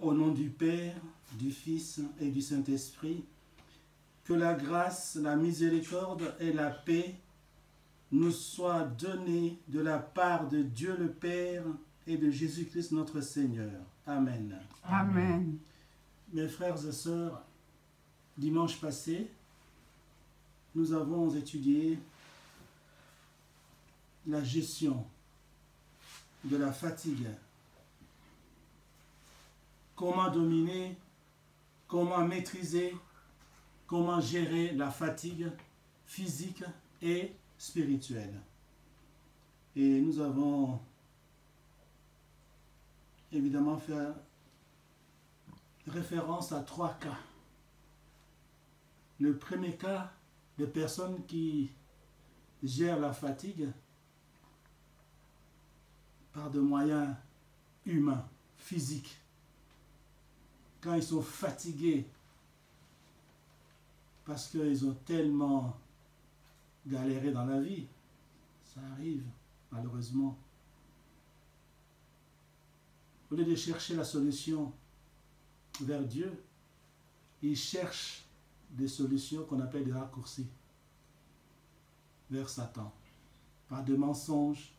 Au nom du Père, du Fils et du Saint-Esprit, que la grâce, la miséricorde et la paix nous soient données de la part de Dieu le Père et de Jésus-Christ notre Seigneur. Amen. Amen. Mes frères et sœurs, dimanche passé, nous avons étudié la gestion de la fatigue. Comment dominer, comment maîtriser, comment gérer la fatigue physique et spirituelle. Et nous avons évidemment fait référence à 3 cas. Le premier cas, des personnes qui gèrent la fatigue par des moyens humains, physiques. Quand ils sont fatigués parce qu'ils ont tellement galéré dans la vie, ça arrive malheureusement. Au lieu de chercher la solution vers Dieu, ils cherchent des solutions qu'on appelle des raccourcis vers Satan, par des mensonges,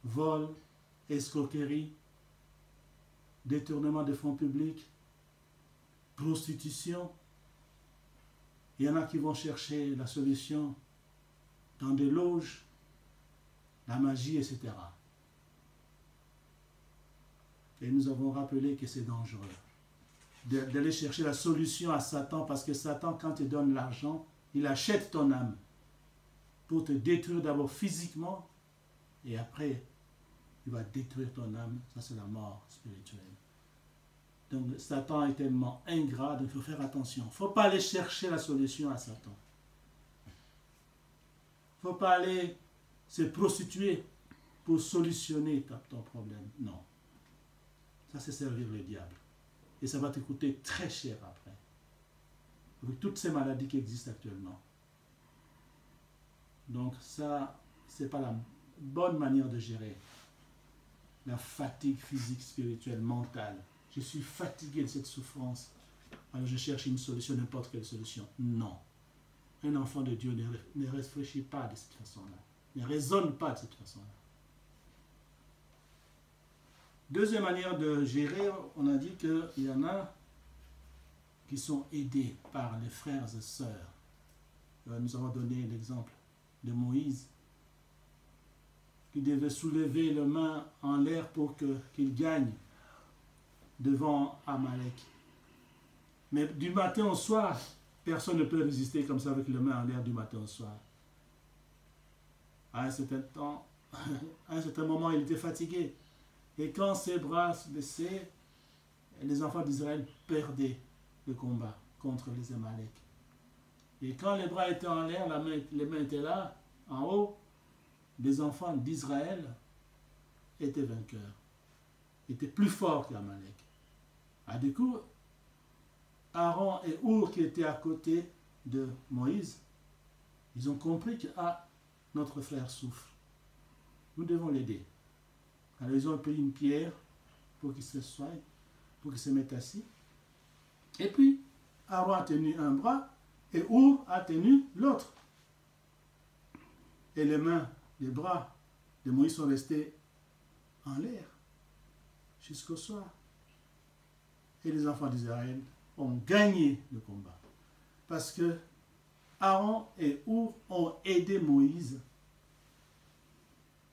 vols, escroqueries, détournement de fonds publics, prostitution. Il y en a qui vont chercher la solution dans des loges, la magie, etc. Et nous avons rappelé que c'est dangereux d'aller chercher la solution à Satan, parce que Satan, quand il donne l'argent, il achète ton âme pour te détruire d'abord physiquement, et après, il va détruire ton âme. Ça, c'est la mort spirituelle. Donc, Satan est tellement ingrat, donc il faut faire attention. Il ne faut pas aller chercher la solution à Satan. Il ne faut pas aller se prostituer pour solutionner ton problème. Non. Ça, c'est servir le diable. Et ça va te coûter très cher après. Avec toutes ces maladies qui existent actuellement. Donc ça, ce n'est pas la bonne manière de gérer la fatigue physique, spirituelle, mentale. Je suis fatigué de cette souffrance, alors je cherche une solution, n'importe quelle solution. Non. Un enfant de Dieu ne réfléchit pas de cette façon-là, ne raisonne pas de cette façon-là. Deuxième manière de gérer, on a dit qu'il y en a qui sont aidés par les frères et sœurs. Nous avons donné l'exemple de Moïse, qui devait soulever les mains en l'air pour qu'il gagne devant Amalek. Mais du matin au soir, personne ne peut résister comme ça avec les mains en l'air du matin au soir. À un certain moment, il était fatigué. Et quand ses bras se baissaient, les enfants d'Israël perdaient le combat contre les Amalek. Et quand les bras étaient en l'air, les mains étaient là, en haut, les enfants d'Israël étaient vainqueurs, étaient plus forts qu'Amalek. Du coup, Aaron et Our, qui étaient à côté de Moïse, ils ont compris que notre frère souffre. Nous devons l'aider. Alors ils ont pris une pierre pour qu'il se soigne, pour qu'il se mette assis. Et puis, Aaron a tenu un bras et Our a tenu l'autre. Et les mains, les bras de Moïse sont restés en l'air jusqu'au soir. Et les enfants d'Israël ont gagné le combat. Parce que Aaron et Our ont aidé Moïse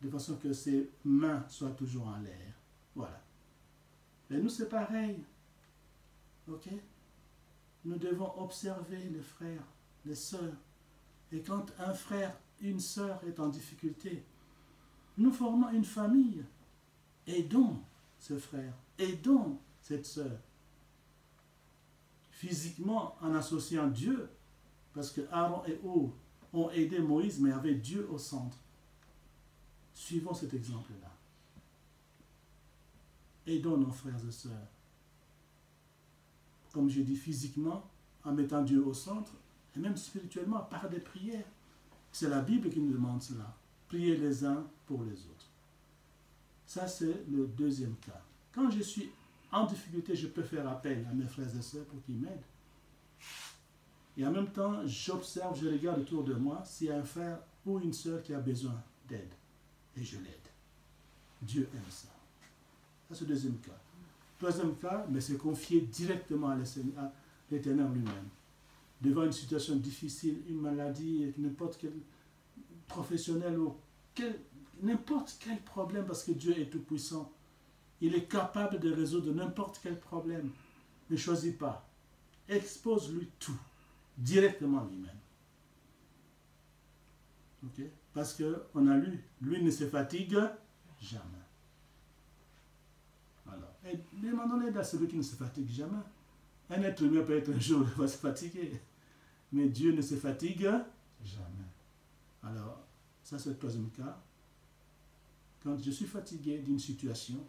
de façon que ses mains soient toujours en l'air. Voilà. Et nous, c'est pareil. Ok? Nous devons observer les frères, les sœurs. Et quand un frère, une sœur est en difficulté, nous formons une famille. Aidons ce frère, aidons cette sœur. Physiquement, en associant Dieu, parce que Aaron et Our ont aidé Moïse, mais avec Dieu au centre. Suivons cet exemple-là. Aidons nos frères et sœurs. Comme je dis, physiquement, en mettant Dieu au centre, et même spirituellement, par des prières. C'est la Bible qui nous demande cela. Priez les uns pour les autres. Ça, c'est le deuxième cas. Quand je suis en difficulté, je peux faire appel à mes frères et sœurs pour qu'ils m'aident. Et en même temps, j'observe, je regarde autour de moi s'il y a un frère ou une sœur qui a besoin d'aide. Et je l'aide. Dieu aime ça. Ça, c'est le deuxième cas. Troisième cas, mais c'est confier directement à l'Éternel lui-même. Devant une situation difficile, une maladie, n'importe quel professionnel ou n'importe quel problème, parce que Dieu est tout puissant. Il est capable de résoudre n'importe quel problème. Ne choisis pas. Expose-lui tout, directement lui-même. Ok? Parce qu'on a lu, lui ne se fatigue jamais. Alors, et demandons l'aide à celui qui ne se fatigue jamais. Un être humain peut être un jour, il va se fatiguer. Mais Dieu ne se fatigue jamais. Alors, ça c'est le troisième cas. Quand je suis fatigué d'une situation,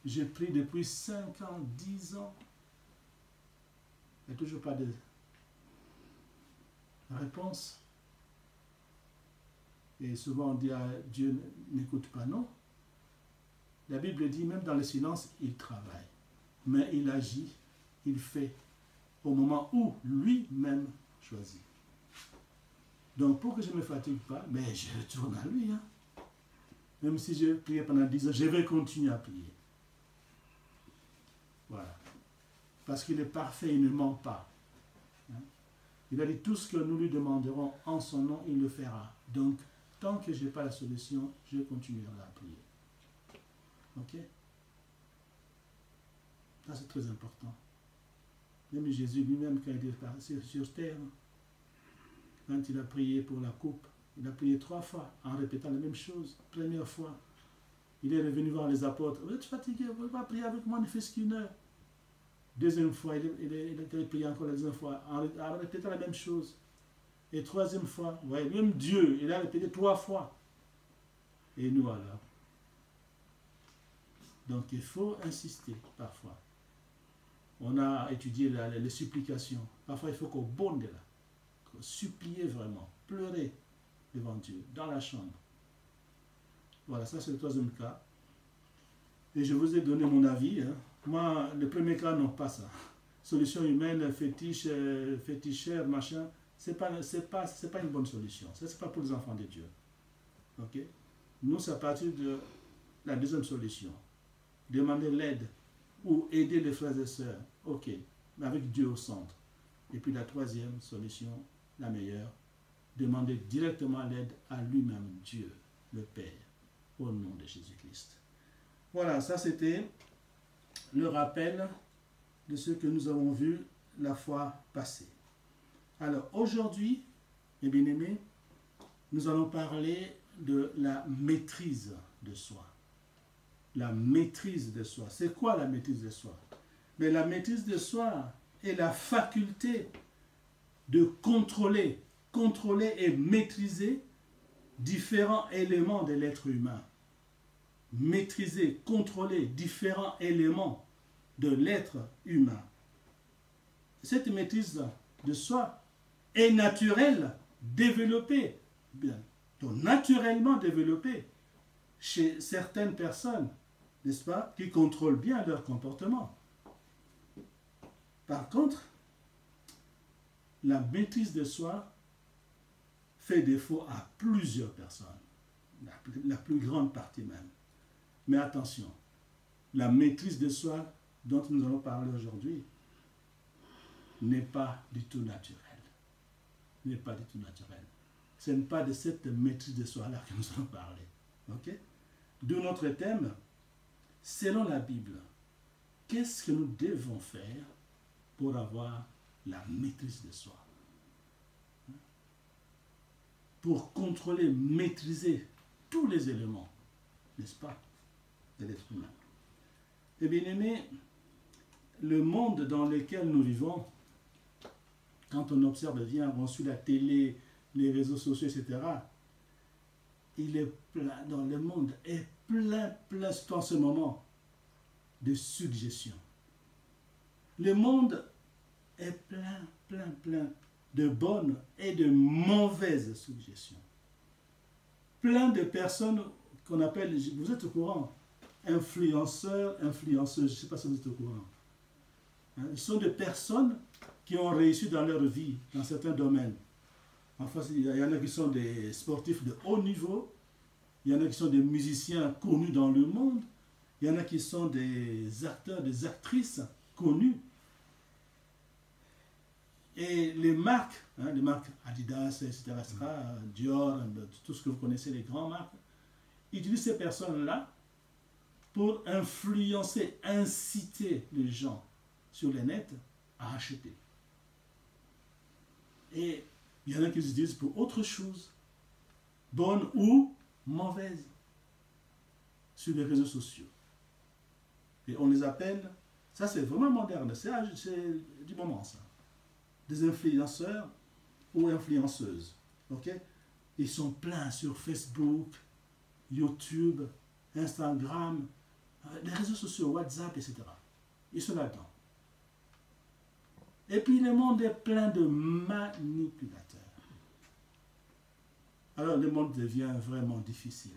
j'ai pris depuis 5 ans, 10 ans, il n'y a toujours pas de réponse. Et souvent on dit à Dieu n'écoute pas, non. La Bible dit même dans le silence, il travaille. Mais il agit, il fait au moment où lui-même choisit. Donc pour que je ne me fatigue pas, mais je retourne à lui. Hein. Même si j'ai prié pendant 10 ans, je vais continuer à prier. Voilà. Parce qu'il est parfait, il ne ment pas. Hein? Il a dit tout ce que nous lui demanderons en son nom, il le fera. Donc, tant que je n'ai pas la solution, je continuerai à prier. Ok? Ça, c'est très important. Même Jésus lui-même, quand il est passé sur terre, quand il a prié pour la coupe, il a prié 3 fois en répétant la même chose. Première fois, il est revenu voir les apôtres. Vous êtes fatigués, vous ne pouvez pas prier avec moi, ne faites qu'une heure. Deuxième fois, il a prié encore la deuxième fois en répétant la même chose. Et troisième fois, vous voyez, même Dieu, il a répété 3 fois. Et nous alors. Donc il faut insister parfois. On a étudié les supplications. Parfois il faut qu'on bonde là. Qu'on supplie vraiment. Pleurer devant Dieu, dans la chambre. Voilà, ça c'est le troisième cas. Et je vous ai donné mon avis. Hein. Moi, le premier cas, non, pas ça. Solution humaine, féticheur, machin, c'est pas une bonne solution. Ça, c'est pas pour les enfants de Dieu. Ok? Nous, c'est à partir de la deuxième solution. Demander l'aide ou aider les frères et sœurs. Ok, mais avec Dieu au centre. Et puis la troisième solution, la meilleure, demander directement l'aide à lui-même, Dieu, le Père, au nom de Jésus-Christ. Voilà, ça c'était le rappel de ce que nous avons vu la fois passée. Alors aujourd'hui, mes bien-aimés, nous allons parler de la maîtrise de soi. La maîtrise de soi. C'est quoi la maîtrise de soi? Mais la maîtrise de soi est la faculté de contrôler et maîtriser différents éléments de l'être humain. Maîtriser, contrôler différents éléments de l'être humain. Cette maîtrise de soi est naturelle, développée, bien, donc naturellement développée chez certaines personnes, n'est-ce pas, qui contrôlent bien leur comportement. Par contre, la maîtrise de soi fait défaut à plusieurs personnes, la plus grande partie même. Mais attention, la maîtrise de soi dont nous allons parler aujourd'hui n'est pas du tout naturelle. N'est pas du tout naturelle. Ce n'est pas de cette maîtrise de soi-là que nous allons parler. Ok? D'où notre thème, selon la Bible, qu'est-ce que nous devons faire pour avoir la maîtrise de soi? Pour contrôler, maîtriser tous les éléments, n'est-ce pas, de l'être humain. Et bien aimé, le monde dans lequel nous vivons, quand on observe bien, on suit la télé, les réseaux sociaux, etc., il est plein, dans le monde est plein en ce moment de suggestions. Le monde est plein de bonnes et de mauvaises suggestions. Plein de personnes qu'on appelle, vous êtes au courant, influenceurs, influenceuses. Je ne sais pas si vous êtes au courant. Hein, ils sont des personnes qui ont réussi dans leur vie, dans certains domaines. Enfin, il y en a qui sont des sportifs de haut niveau, il y en a qui sont des musiciens connus dans le monde, il y en a qui sont des acteurs, des actrices connues. Et les marques Adidas, etc., Dior, tout ce que vous connaissez, les grandes marques, utilisent ces personnes-là pour influencer, inciter les gens sur les nets à acheter. Et il y en a qui se disent pour autre chose, bonne ou mauvaise, sur les réseaux sociaux. Et on les appelle, ça c'est vraiment moderne, c'est du moment ça, des influenceurs ou influenceuses. Ok? Ils sont pleins sur Facebook, YouTube, Instagram, les réseaux sociaux, WhatsApp, etc. Ils sont là-dedans. Et puis le monde est plein de manipulateurs. Alors le monde devient vraiment difficile,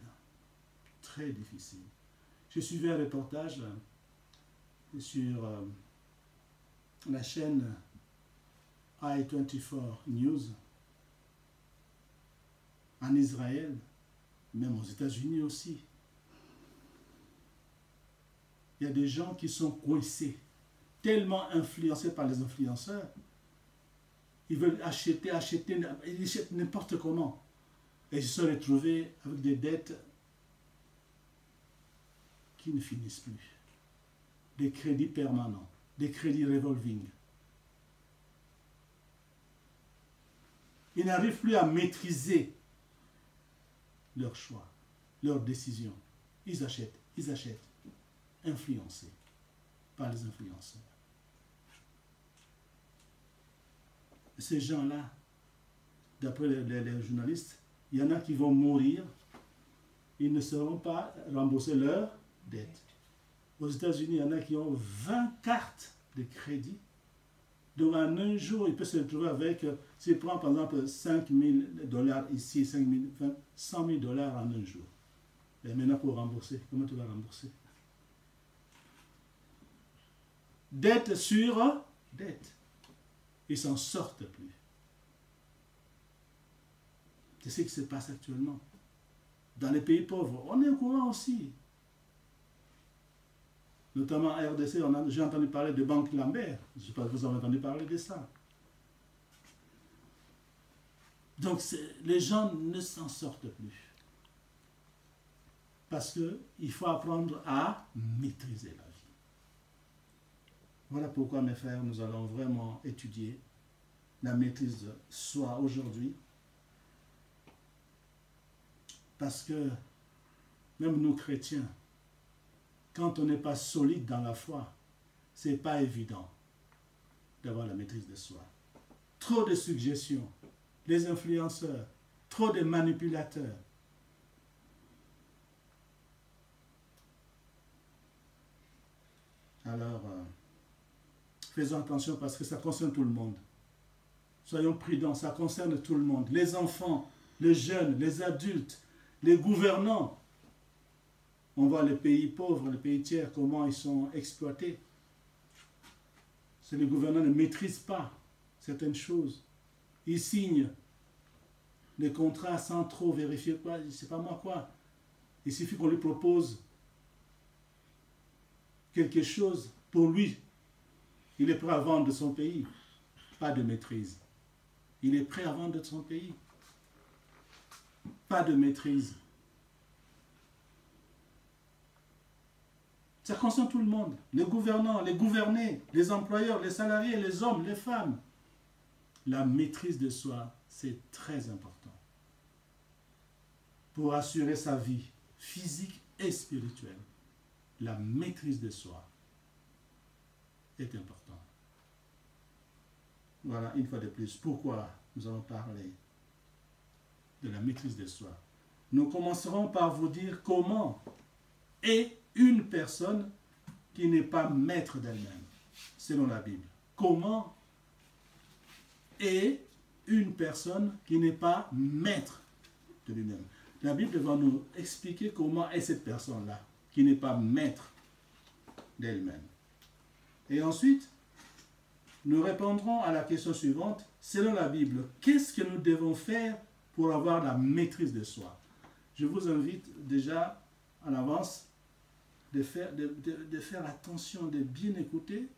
très difficile. Je suivais un reportage sur la chaîne I24 News en Israël, même aux États-Unis aussi. Il y a des gens qui sont coincés, tellement influencés par les influenceurs. Ils veulent acheter, ils achètent n'importe comment. Et ils se sont retrouvés avec des dettes qui ne finissent plus. Des crédits permanents, des crédits revolving. Ils n'arrivent plus à maîtriser leurs choix, leurs décisions. Ils achètent, influencés par les influenceurs. Ces gens-là, d'après les journalistes, il y en a qui vont mourir, ils ne sauront pas rembourser leurs dettes. Aux États-Unis, il y en a qui ont 20 cartes de crédit. Donc en un jour, il peut se retrouver avec, s'il prend par exemple 5 000 $ ici, 100 000 $ en un jour. Et maintenant pour rembourser, comment tu vas rembourser? Dette sur dette. Ils s'en sortent plus. C'est ce qui se passe actuellement. Dans les pays pauvres, on est au courant aussi. Notamment à RDC, j'ai entendu parler de Banque Lambert. Je ne sais pas si vous avez entendu parler de ça. Donc les gens ne s'en sortent plus. Parce qu'il faut apprendre à maîtriser la vie. Voilà pourquoi, mes frères, nous allons vraiment étudier la maîtrise de soi aujourd'hui. Parce que même nous chrétiens, quand on n'est pas solide dans la foi, ce n'est pas évident d'avoir la maîtrise de soi. Trop de suggestions, les influenceurs, trop de manipulateurs. Alors, faisons attention parce que ça concerne tout le monde. Soyons prudents, ça concerne tout le monde. Les enfants, les jeunes, les adultes, les gouvernants. On voit les pays pauvres, les pays tiers, comment ils sont exploités. C'est les gouvernants ne maîtrisent pas certaines choses. Ils signent les contrats sans trop vérifier quoi, je ne sais pas moi quoi. Il suffit qu'on lui propose quelque chose pour lui. Il est prêt à vendre de son pays. Pas de maîtrise. Il est prêt à vendre de son pays. Pas de maîtrise. Ça concerne tout le monde. Les gouvernants, les gouvernés, les employeurs, les salariés, les hommes, les femmes. La maîtrise de soi, c'est très important. Pour assurer sa vie physique et spirituelle, la maîtrise de soi est importante. Voilà, une fois de plus, pourquoi nous allons parler de la maîtrise de soi. Nous commencerons par vous dire comment est une personne qui n'est pas maître d'elle-même, selon la Bible. Comment est une personne qui n'est pas maître de lui-même? La Bible va nous expliquer comment est cette personne-là. qui n'est pas maître d'elle-même. Et ensuite, nous répondrons à la question suivante. Selon la Bible, qu'est-ce que nous devons faire pour avoir la maîtrise de soi? Je vous invite déjà en avance de faire attention, de bien écouter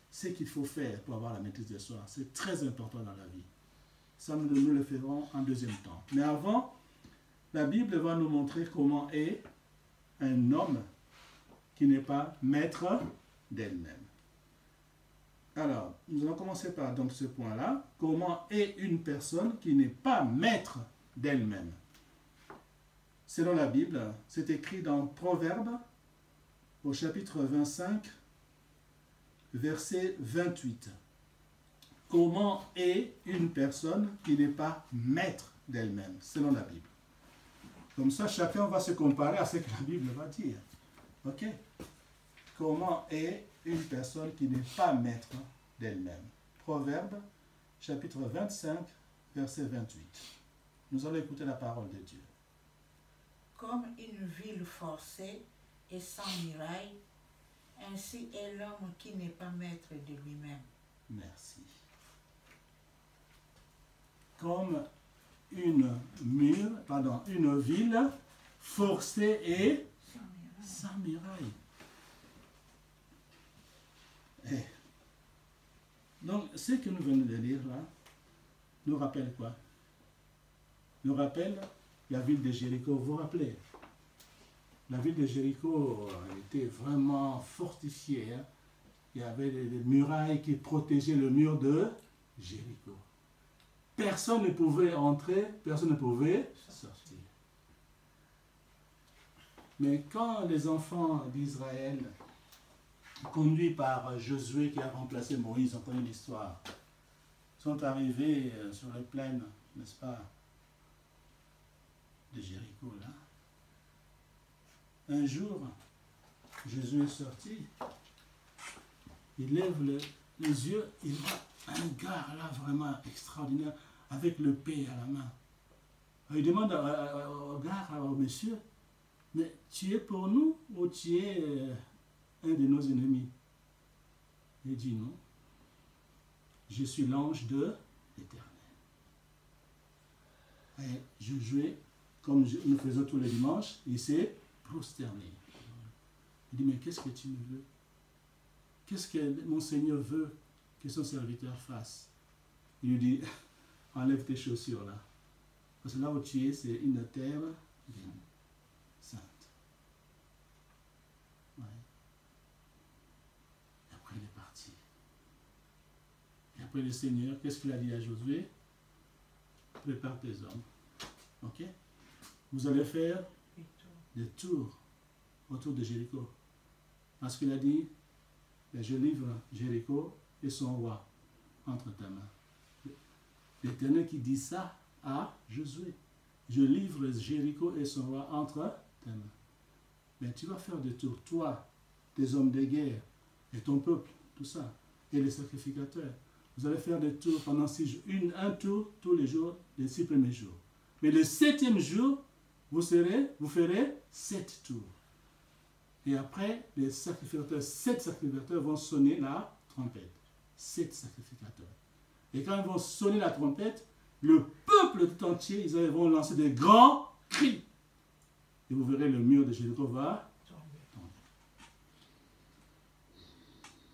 ce qu'il faut faire pour avoir la maîtrise de soi. C'est très important dans la vie. Ça, nous le ferons en deuxième temps. Mais avant, la Bible va nous montrer comment est un homme qui n'est pas maître d'elle-même. Alors, nous allons commencer par donc, ce point-là. Comment est une personne qui n'est pas maître d'elle-même? Selon la Bible, c'est écrit dans Proverbes, au chapitre 25, verset 28. Comment est une personne qui n'est pas maître d'elle-même, selon la Bible? Comme ça, chacun va se comparer à ce que la Bible va dire. Ok? Comment est une personne qui n'est pas maître d'elle-même? Proverbe, chapitre 25, verset 28. Nous allons écouter la parole de Dieu. Comme une ville forcée et sans muraille, ainsi est l'homme qui n'est pas maître de lui-même. Merci. Comme une ville forcée et sans muraille. Donc, ce que nous venons de lire là, nous rappelle quoi? Nous rappelle la ville de Jéricho. Vous vous rappelez? La ville de Jéricho était vraiment fortifiée. Hein? Il y avait des murailles qui protégeaient le mur de Jéricho. Personne ne pouvait entrer, personne ne pouvait sortir. Mais quand les enfants d'Israël, conduits par Josué qui a remplacé Moïse, on connaît l'histoire, sont arrivés sur les plaines, n'est-ce pas, de Jéricho, là. Un jour, Jésus est sorti, il lève les yeux, il voit un gars là vraiment extraordinaire, avec le paix à la main. Il demande au gars, au monsieur, mais tu es pour nous ou tu es un de nos ennemis? Il dit non, je suis l'ange de l'Éternel. Et Josué, comme nous faisons tous les dimanches, il s'est prosterné. Il dit, mais qu'est-ce que tu me veux? Qu'est-ce que mon Seigneur veut que son serviteur fasse? Il lui dit, enlève tes chaussures là. Parce que là où tu es, c'est une terre sainte. Ouais. Et après, il est parti. Et après, le Seigneur, qu'est-ce qu'il a dit à Josué? Prépare tes hommes. Ok? Vous allez faire des tours autour de Jéricho. Parce qu'il a dit, je livre Jéricho et son roi entre ta main. L'Éternel qui dit ça à Josué. Je livre Jéricho et son roi entre ta main. Mais tu vas faire des tours, toi, tes hommes de guerre, et ton peuple, tout ça, et les sacrificateurs. Vous allez faire des tours pendant 6 jours, un tour tous les jours, les 6 premiers jours. Mais le 7e jour, vous ferez 7 tours. Et après, les sacrificateurs, 7 sacrificateurs vont sonner la trompette. 7 sacrificateurs. Et quand ils vont sonner la trompette, le peuple tout entier, ils vont lancer des grands cris. Et vous verrez, le mur de Jéricho va tomber.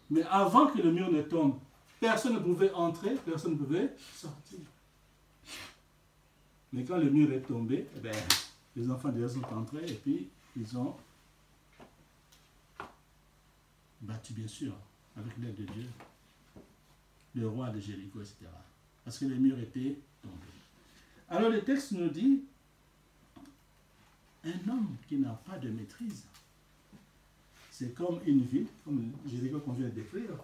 Mais avant que le mur ne tombe, personne ne pouvait entrer, personne ne pouvait sortir. Mais quand le mur est tombé, eh bien, les enfants d'Israël sont entrés et puis ils ont battu, bien sûr, avec l'aide de Dieu, le roi de Jéricho, etc. Parce que le mur était tombé. Alors le texte nous dit, un homme qui n'a pas de maîtrise, c'est comme une ville, comme Jéricho qu'on vient de décrire,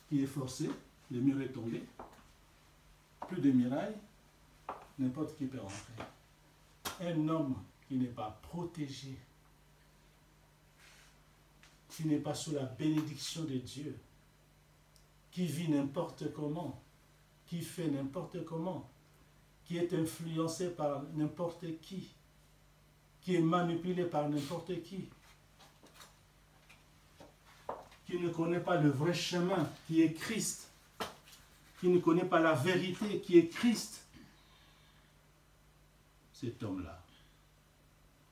qui est forcée, le mur est tombé, plus de murailles, n'importe qui peut rentrer. Un homme qui n'est pas protégé, qui n'est pas sous la bénédiction de Dieu, qui vit n'importe comment, qui fait n'importe comment, qui est influencé par n'importe qui qui est manipulé par n'importe qui ne connaît pas le vrai chemin, qui est Christ, qui ne connaît pas la vérité, qui est Christ. Cet homme-là,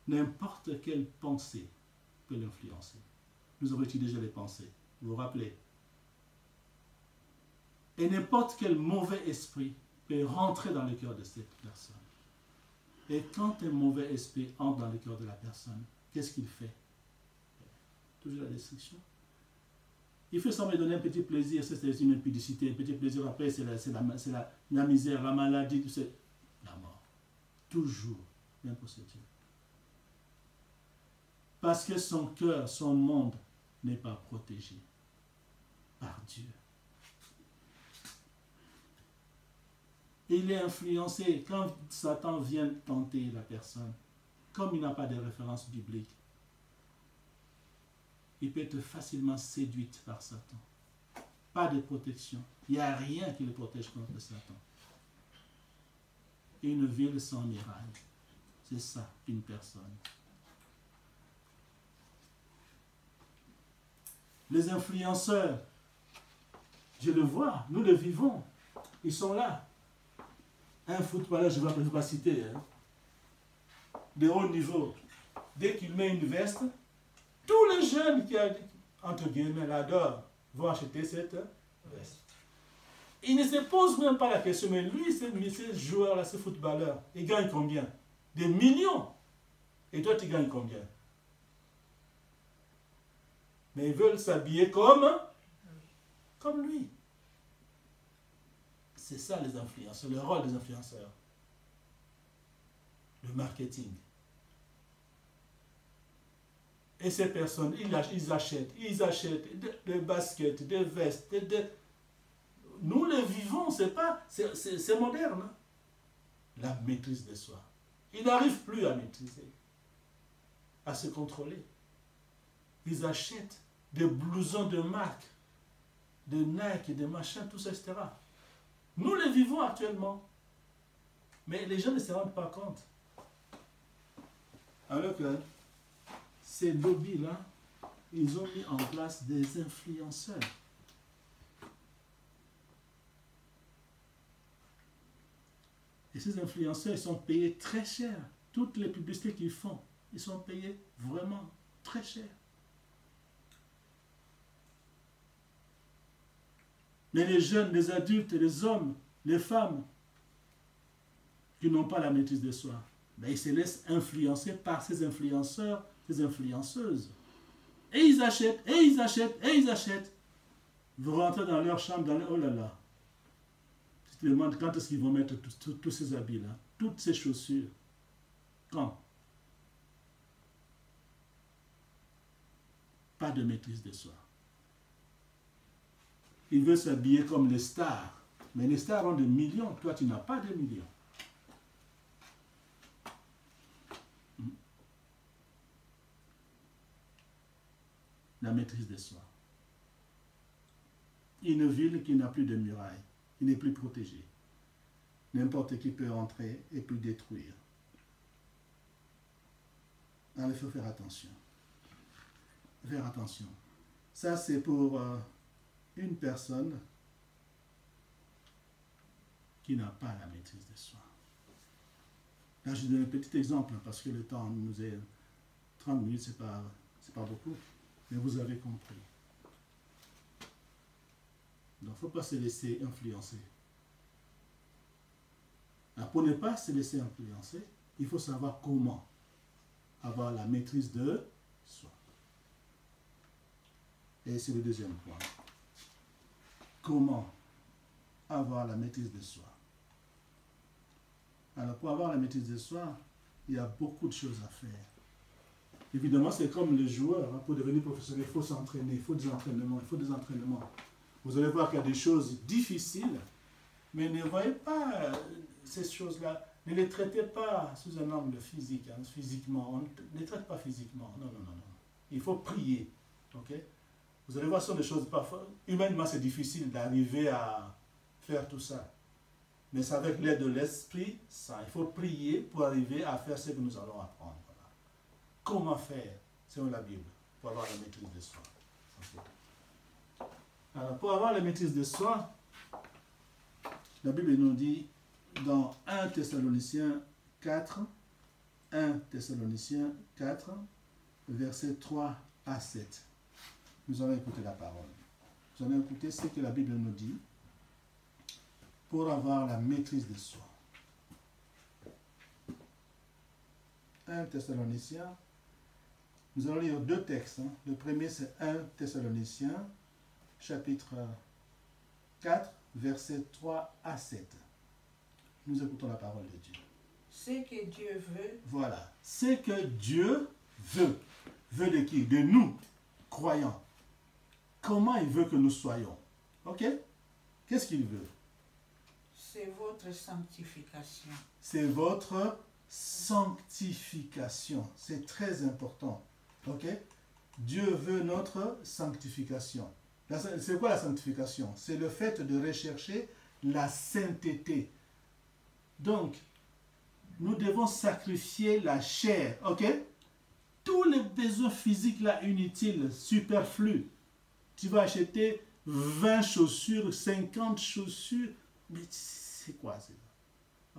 n'importe quelle pensée peut l'influencer. Nous avons étudié déjà les pensées, vous vous rappelez? Et n'importe quel mauvais esprit peut rentrer dans le cœur de cette personne. Et quand un mauvais esprit entre dans le cœur de la personne, qu'est-ce qu'il fait? Toujours la destruction. Il fait semblant de donner un petit plaisir, c'est une impudicité, un petit plaisir, après c'est la misère, la maladie, c'est la mort. Toujours l'impossibilité. Parce que son cœur, son monde n'est pas protégé par Dieu. Il est influencé quand Satan vient tenter la personne. Comme il n'a pas de référence biblique, il peut être facilement séduit par Satan. Pas de protection. Il n'y a rien qui le protège contre Satan. Une ville sans miraille. C'est ça, une personne. Les influenceurs, je le vois, nous le vivons. Ils sont là. Un footballeur, je ne vais pas citer, de haut niveau, dès qu'il met une veste, tous les jeunes qui, entre guillemets, l'adorent, vont acheter cette veste. Il ne se pose même pas la question, mais lui, ce joueur-là, ce footballeur, il gagne combien? Des millions. Et toi, tu gagnes combien? Mais ils veulent s'habiller comme lui. C'est ça les influenceurs, le rôle des influenceurs. Le marketing. Et ces personnes, ils achètent des baskets, des vestes, nous les vivons, c'est moderne. Hein? La maîtrise de soi. Ils n'arrivent plus à maîtriser, à se contrôler. Ils achètent des blousons de marque, de Nike, de machin, tout ça, etc. Nous les vivons actuellement. Mais les gens ne se rendent pas compte. Alors que ces lobbies-là, ils ont mis en place des influenceurs. Et ces influenceurs, ils sont payés très cher. Toutes les publicités qu'ils font, ils sont payés vraiment très cher. Mais les jeunes, les adultes, les hommes, les femmes qui n'ont pas la maîtrise de soi, ben ils se laissent influencer par ces influenceurs, ces influenceuses. Et ils achètent, et ils achètent, et ils achètent. Vous rentrez dans leur chambre, oh là là. Tu te demandes quand est-ce qu'ils vont mettre tous ces habits-là, toutes ces chaussures. Quand? Pas de maîtrise de soi. Il veut s'habiller comme les stars. Mais les stars ont des millions. Toi, tu n'as pas de millions. La maîtrise de soi. Une ville qui n'a plus de murailles. Il n'est plus protégé. N'importe qui peut entrer et peut détruire. Alors, il faut faire attention. Faire attention. Ça, c'est pour une personne qui n'a pas la maîtrise de soi. Là, je donne un petit exemple, parce que le temps nous est 30 minutes, c'est pas beaucoup, mais vous avez compris. Donc, il ne faut pas se laisser influencer. Alors, pour ne pas se laisser influencer, il faut savoir comment avoir la maîtrise de soi. Et c'est le deuxième point. Comment avoir la maîtrise de soi? Alors, pour avoir la maîtrise de soi, il y a beaucoup de choses à faire. Évidemment, c'est comme le joueur. Hein, pour devenir professionnel, il faut s'entraîner, il faut des entraînements, il faut des entraînements. Vous allez voir qu'il y a des choses difficiles, mais ne voyez pas ces choses-là. Ne les traitez pas sous un angle physique, hein, physiquement. On ne les traite pas physiquement. Non, non, non, non. Il faut prier. Okay? Vous allez voir, ce sont des choses parfois. Humainement, c'est difficile d'arriver à faire tout ça. Mais c'est avec l'aide de l'Esprit Saint. Il faut prier pour arriver à faire ce que nous allons apprendre. Voilà. comment faire selon la Bible pour avoir la maîtrise de soi. Okay. Alors, pour avoir la maîtrise de soi, la Bible nous dit dans 1 Thessaloniciens 4, versets 3 à 7. Nous allons écouter la parole. Nous allons écouter ce que la Bible nous dit pour avoir la maîtrise de soi. 1 Thessaloniciens, nous allons lire deux textes. Le premier, c'est 1 Thessaloniciens, chapitre 4, versets 3 à 7. Nous écoutons la parole de Dieu. Ce que Dieu veut. Voilà. Ce que Dieu veut. Veut de qui? De nous, croyants. Comment il veut que nous soyons? Ok? Qu'est-ce qu'il veut? C'est votre sanctification. C'est votre sanctification. C'est très important. Ok? Dieu veut notre sanctification. C'est quoi la sanctification? C'est le fait de rechercher la sainteté. Donc, nous devons sacrifier la chair. Ok? Tous les besoins physiques là inutiles, superflus. Tu vas acheter 20 chaussures, 50 chaussures. Mais c'est quoi ça?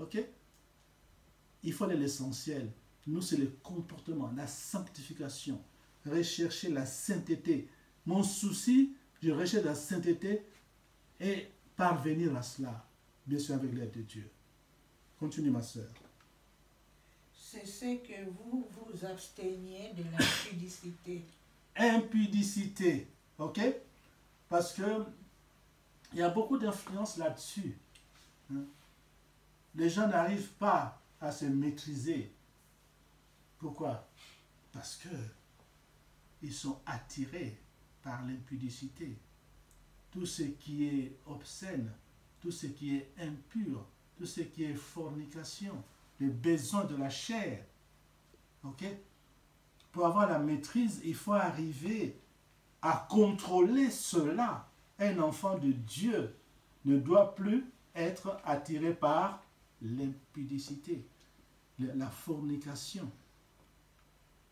Ok? Il faut aller à l'essentiel. Nous, c'est le comportement, la sanctification. Rechercher la sainteté. Mon souci, je recherche la sainteté et parvenir à cela. Bien sûr, avec l'aide de Dieu. Continue, ma soeur. C'est ce que vous vous absteniez de l'impudicité. Impudicité. Ok? Parce que il y a beaucoup d'influence là-dessus. Les gens n'arrivent pas à se maîtriser. Pourquoi? Parce que ils sont attirés par l'impudicité. Tout ce qui est obscène, tout ce qui est impur, tout ce qui est fornication, les besoins de la chair. Ok? Pour avoir la maîtrise, il faut arriver à contrôler cela. Un enfant de Dieu ne doit plus être attiré par l'impudicité, la fornication.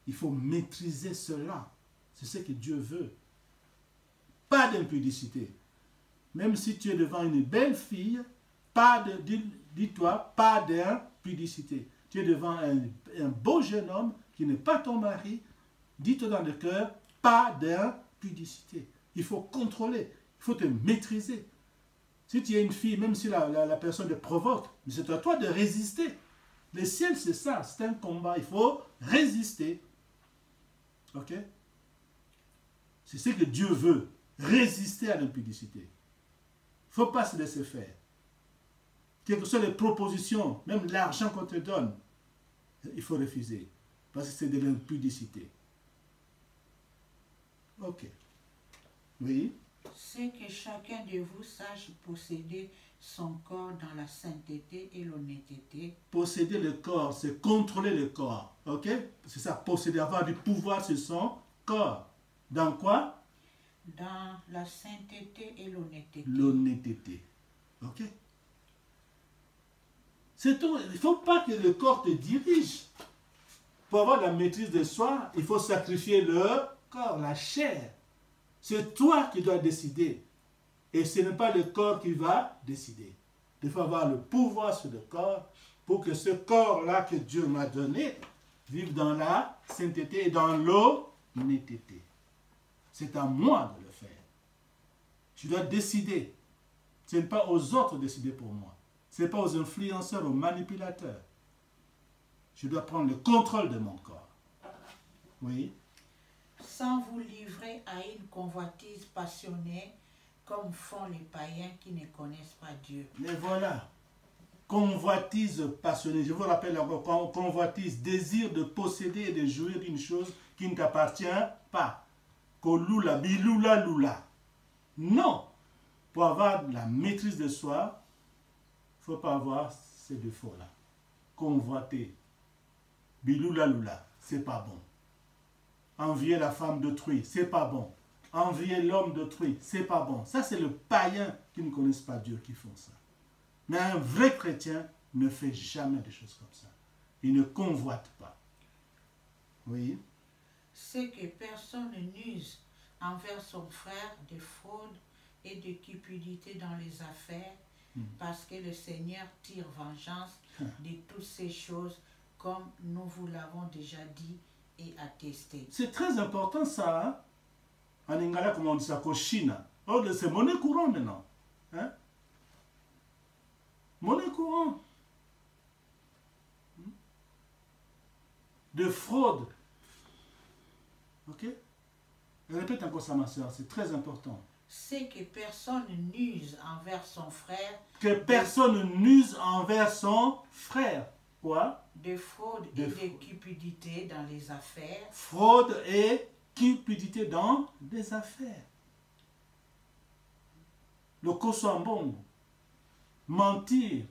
Il faut maîtriser cela. C'est ce que Dieu veut. Pas d'impudicité. Même si tu es devant une belle fille, dis-toi, pas d'impudicité. Tu es devant un beau jeune homme qui n'est pas ton mari, dis-toi dans le cœur, pas d'impudicité. Il faut contrôler, il faut te maîtriser. Si tu es une fille, même si la personne te provoque, c'est à toi de résister. Le ciel, c'est ça, c'est un combat, il faut résister. Ok? C'est ce que Dieu veut, résister à l'impudicité. Il ne faut pas se laisser faire. Quelles que soient les propositions, même l'argent qu'on te donne, il faut refuser. Parce que c'est de l'impudicité. Ok. Oui? C'est que chacun de vous sache posséder son corps dans la sainteté et l'honnêteté. Posséder le corps, c'est contrôler le corps. Ok? C'est ça, posséder, avoir du pouvoir sur son corps. Dans quoi? Dans la sainteté et l'honnêteté. L'honnêteté. Ok? C'est tout. Il ne faut pas que le corps te dirige. Pour avoir la maîtrise de soi, il faut sacrifier le corps, la chair. C'est toi qui dois décider. Et ce n'est pas le corps qui va décider. Il faut avoir le pouvoir sur le corps pour que ce corps-là que Dieu m'a donné vive dans la sainteté et dans l'honnêteté. C'est à moi de le faire. Je dois décider. Ce n'est pas aux autres de décider pour moi. Ce n'est pas aux influenceurs, aux manipulateurs. Je dois prendre le contrôle de mon corps. Oui. Sans vous livrer à une convoitise passionnée comme font les païens qui ne connaissent pas Dieu. Mais voilà. Convoitise passionnée. Je vous rappelle encore, convoitise, désir de posséder et de jouir d'une chose qui ne t'appartient pas. Kolula, biloula, lula. Non. Pour avoir la maîtrise de soi, il ne faut pas avoir ces défauts-là. Convoiter. Biloula, lula. C'est pas bon. Envier la femme d'autrui, c'est pas bon. Envier l'homme d'autrui, c'est pas bon. Ça, c'est le païen qui ne connaissent pas Dieu qui font ça. Mais un vrai chrétien ne fait jamais des choses comme ça. Il ne convoite pas. Oui. C'est que personne n'use envers son frère de fraude et de cupidité dans les affaires, parce que le Seigneur tire vengeance de toutes ces choses, comme nous vous l'avons déjà dit et attesté. C'est très important ça. Hein? En Lingala, comment on dit ça? Koshina. Oh, c'est monnaie courante maintenant. Hein? Monnaie courante. De fraude. Ok? Répète encore ça, ma soeur. C'est très important. C'est que personne n'use envers son frère. Que personne n'use envers son frère. Quoi? De fraude et de cupidité dans les affaires. Fraude et cupidité dans les affaires. Le kosambon. Mentir.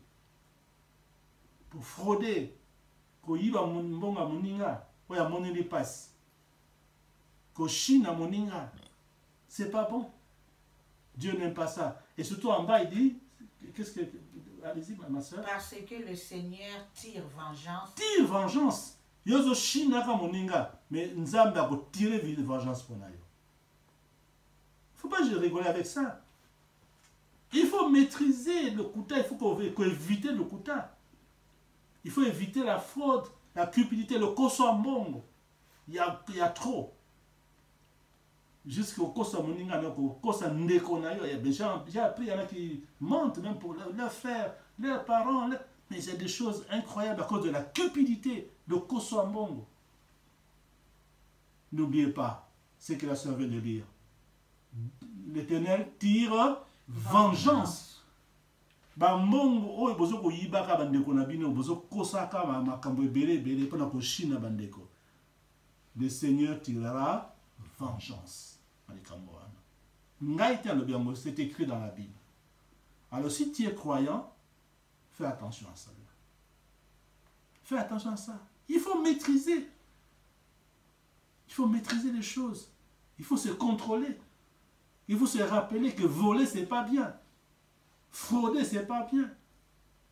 Pour frauder. Koyiba mbonga moninga. Oya moneli passe. Koshina moninga. C'est pas bon. Dieu n'aime pas ça. Et surtout en bas, il dit, qu'est-ce que... Allez-y, ma soeur. Parce que le Seigneur tire vengeance. Tire vengeance. Yozo shinaka moninga. Mais Nzambe a tiré vengeance pour nous. Faut pas rigoler avec ça. Il faut maîtriser le kuta. Il faut éviter le kuta. Il faut éviter la fraude, la cupidité, le kosambongo. Il y a trop. Jusqu'au kosa moninga, kosa ndeko na yo. J'ai appris, il y en a qui mentent même pour leurs frères, leurs parents. Mais il y a des choses incroyables à cause de la cupidité, le kosa mbongo. N'oubliez pas ce que la sœur vient de lire. L'Éternel tire vengeance. Bambongo oyo bozo ko yibaka bandeko na bino bozo kosaka makambo ebele ebele pona ko shina bandeko. Le Seigneur tirera vengeance. C'est écrit dans la Bible. Alors si tu es croyant, fais attention à ça. Fais attention à ça. Il faut maîtriser. Il faut maîtriser les choses. Il faut se contrôler. Il faut se rappeler que voler, c'est pas bien. Frauder, c'est pas bien.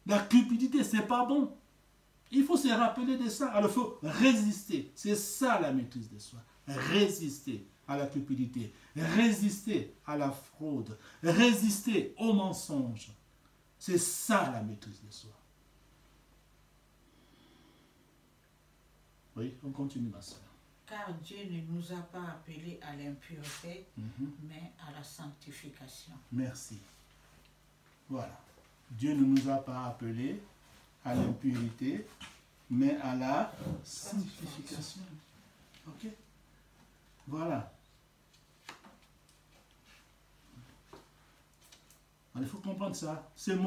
La cupidité, c'est pas bon. Il faut se rappeler de ça. Alors il faut résister. C'est ça la maîtrise de soi. Résister à la cupidité, résister à la fraude, résister aux mensonges. C'est ça la maîtrise de soi. Oui, on continue, ma soeur. Car Dieu ne nous a pas appelés à l'impureté, mais à la sanctification. Merci. Voilà. Dieu ne nous a pas appelés à l'impurité, mais à la sanctification. Ok? Voilà. Alors, il faut comprendre ça. C'est